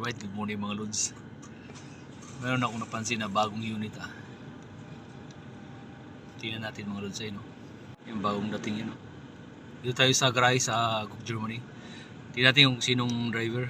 Alright, good morning mga lods. Meron akong napansin na bagong unit Tingnan natin mga lods no? Yung bagong dating yun. Dito tayo sa garahe sa Cook Germany. Tingnan natin yung sinong driver.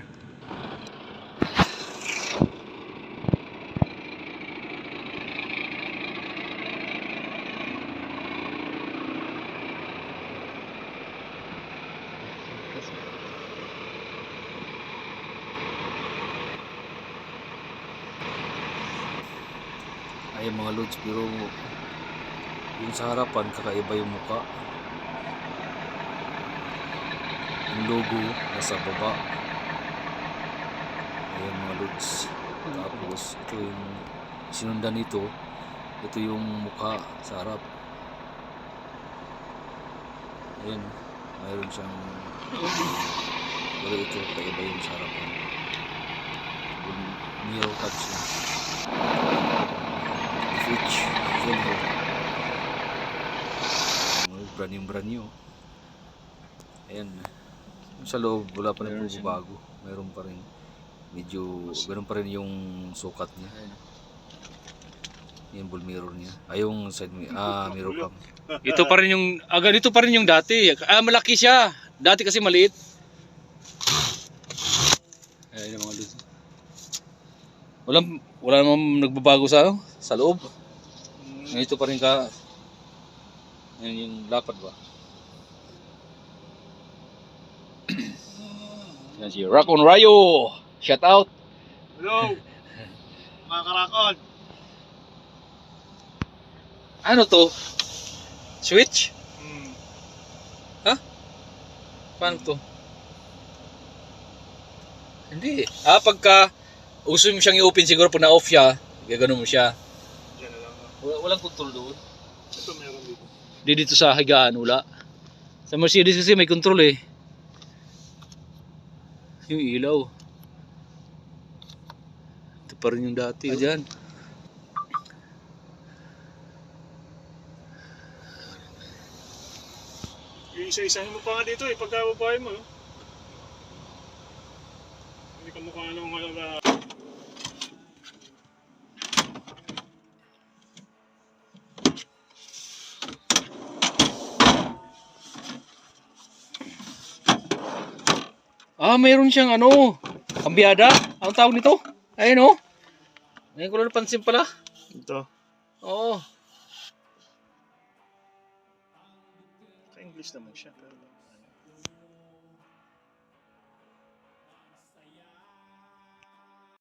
Ayan mga lods, pero yung sa harapan kakaiba yung muka. Yung logo nasa baba. Ayan mga lods. Tapos ito yung sinundan nito. Ito yung muka sa harap. Ayan, mayroon siyang pero ito kakaiba yung sa harapan. Mirror touch na. Switch, Volvo. Brand new. Ayan. Sa loob, wala pa rin bago. Mayroon pa rin. Medyo, ganun pa rin yung sukat niya. Yung bull mirror niya. Ay, yung side mirror cam. Ito pa rin yung, ganito pa rin yung dati. Malaki siya. Dati kasi maliit. Ayan yung mga lods. Wala namang nagbabago sa loob. Ito pa rin ka. Ayan yung lapad ba? Yan si Rock on Rayo. Shout out. Hello. Mga karakon. Ano to? Switch? Ha? Paano to? Hindi. Pagka gusto mo siyang i-open siguro pag na-off siya, gagano mo siya. Diyan na lang. Walang control doon. Ito meron dito. Di dito sa higaan, wala. Sa Mercedes kasi may control eh. Yung ilaw. Ito pa rin yung dati dyan. Yung isa-isahin mo pa nga dito pagkababae mo. Hindi ka mukha nung halaga. Mayroon siyang kambyada. Anong tawag nito? Ayun Ngayon ko lang napansin pala. Ito. Oo. Ka-English naman siya. Pero